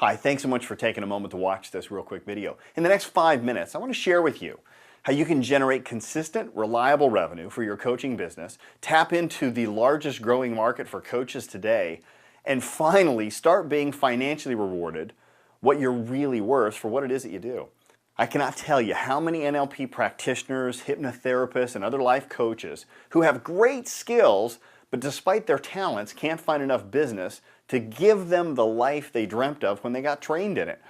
Hi, thanks so much for taking a moment to watch this real quick video. In the next 5 minutes, I want to share with you how you can generate consistent, reliable revenue for your coaching business, tap into the largest growing market for coaches today, and finally start being financially rewarded what you're really worth for what it is that you do. I cannot tell you how many NLP practitioners, hypnotherapists, and other life coaches who have great skills, but despite their talents can't find enough business to give them the life they dreamt of when they got trained in it.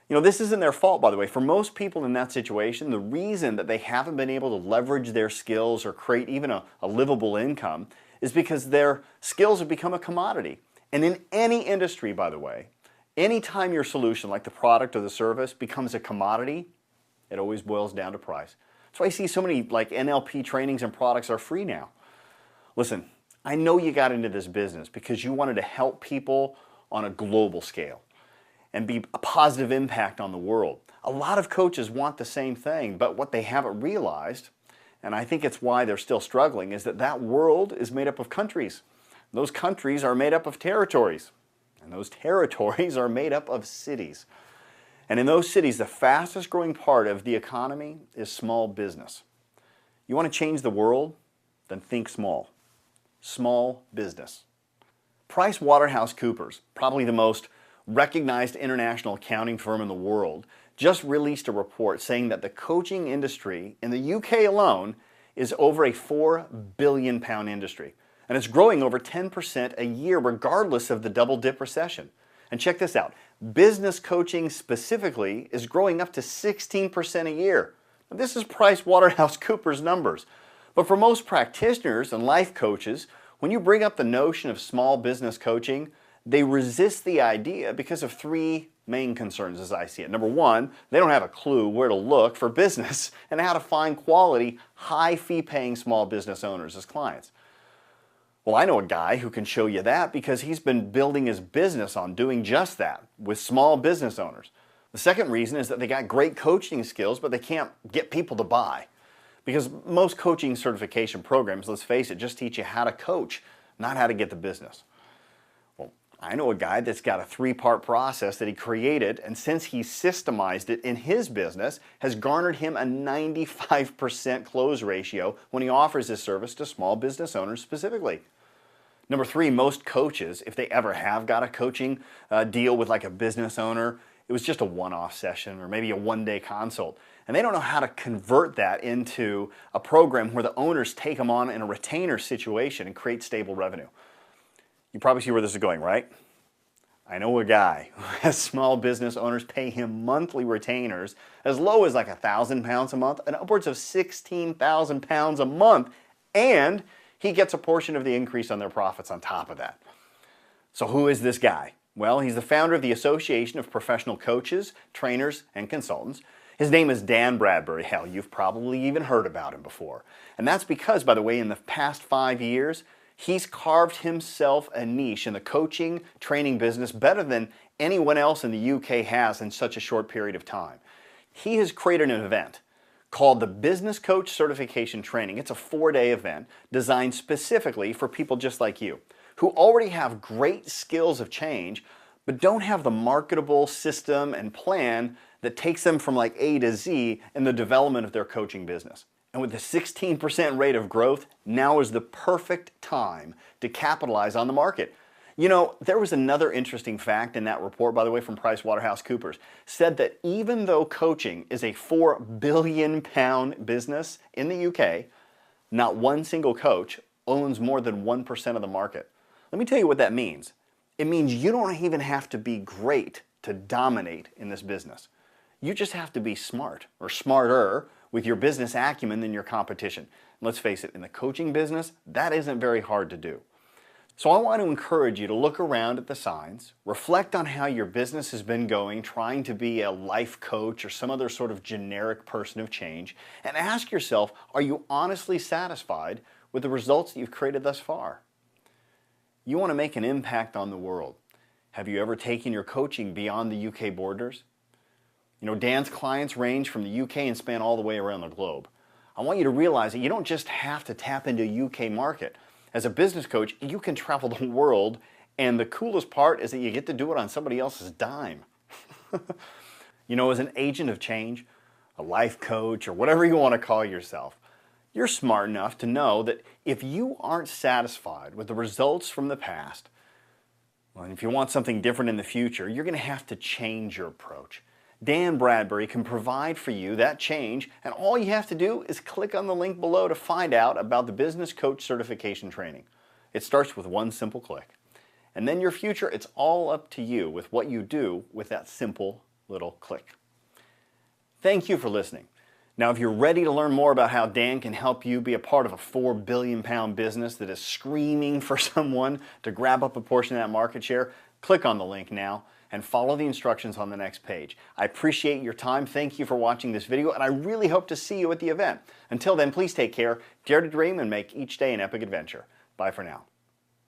You know, this isn't their fault, by the way. For most people in that situation, the reason that they haven't been able to leverage their skills or create even a livable income is because their skills have become a commodity. And in any industry, by the way, anytime your solution, like the product or the service, becomes a commodity, it always boils down to price. That's why I see so many like NLP trainings and products are free now. Listen, I know you got into this business because you wanted to help people on a global scale and be a positive impact on the world. A lot of coaches want the same thing, but what they haven't realized, and I think it's why they're still struggling, is that that world is made up of countries. Those countries are made up of territories, and those territories are made up of cities. And in those cities, the fastest growing part of the economy is small business. You want to change the world? Then think small. Small business. PricewaterhouseCoopers, probably the most recognized international accounting firm in the world, just released a report saying that the coaching industry in the UK alone is over a £4 billion industry. And it's growing over 10% a year regardless of the double dip recession. And check this out, business coaching specifically is growing up to 16% a year. Now, this is PricewaterhouseCoopers numbers. But for most practitioners and life coaches, when you bring up the notion of small business coaching, they resist the idea because of three main concerns as I see it. Number one, they don't have a clue where to look for business and how to find quality, high fee-paying small business owners as clients. Well, I know a guy who can show you that because he's been building his business on doing just that with small business owners. The second reason is that they got great coaching skills, but they can't get people to buy. Because most coaching certification programs, let's face it, just teach you how to coach, not how to get the business. Well, I know a guy that's got a three-part process that he created, and since he systemized it in his business, has garnered him a 95% close ratio when he offers his service to small business owners specifically. Number three, most coaches, if they ever have got a coaching deal with like a business owner, it was just a one-off session or maybe a one-day consult. And they don't know how to convert that into a program where the owners take them on in a retainer situation and create stable revenue. You probably see where this is going, right? I know a guy who has small business owners pay him monthly retainers as low as like £1,000 a month and upwards of £16,000 a month, and he gets a portion of the increase on their profits on top of that. So who is this guy? Well, he's the founder of the Association of Professional Coaches, Trainers, and Consultants. His name is Dan Bradbury. Hell, you've probably even heard about him before. And that's because, by the way, in the past 5 years, he's carved himself a niche in the coaching, training business better than anyone else in the UK has in such a short period of time. He has created an event called the Business Coach Certification Training. It's a 4-day event designed specifically for people just like you, who already have great skills of change, but don't have the marketable system and plan that takes them from like A to Z in the development of their coaching business. And with the 16% rate of growth, now is the perfect time to capitalize on the market. You know, there was another interesting fact in that report, by the way, from PricewaterhouseCoopers, said that even though coaching is a £4 billion business in the UK, not one single coach owns more than 1% of the market. Let me tell you what that means. It means you don't even have to be great to dominate in this business. You just have to be smart or smarter with your business acumen than your competition. Let's face it, in the coaching business, that isn't very hard to do. So I want to encourage you to look around at the signs, reflect on how your business has been going, trying to be a life coach or some other sort of generic person of change, and ask yourself, are you honestly satisfied with the results that you've created thus far? You want to make an impact on the world. Have you ever taken your coaching beyond the UK borders? You know, Dan's clients range from the UK and span all the way around the globe. I want you to realize that you don't just have to tap into a UK market. As a business coach, you can travel the world, and the coolest part is that you get to do it on somebody else's dime. You know, as an agent of change, a life coach, or whatever you want to call yourself, you're smart enough to know that if you aren't satisfied with the results from the past, well, if you want something different in the future, you're going to have to change your approach. Dan Bradbury can provide for you that change, and all you have to do is click on the link below to find out about the Business Coach Certification Training. It starts with one simple click. And then your future, it's all up to you with what you do with that simple little click. Thank you for listening. Now, if you're ready to learn more about how Dan can help you be a part of a £4 billion business that is screaming for someone to grab up a portion of that market share, click on the link now and follow the instructions on the next page. I appreciate your time. Thank you for watching this video, and I really hope to see you at the event. Until then, please take care, dare to dream, and make each day an epic adventure. Bye for now.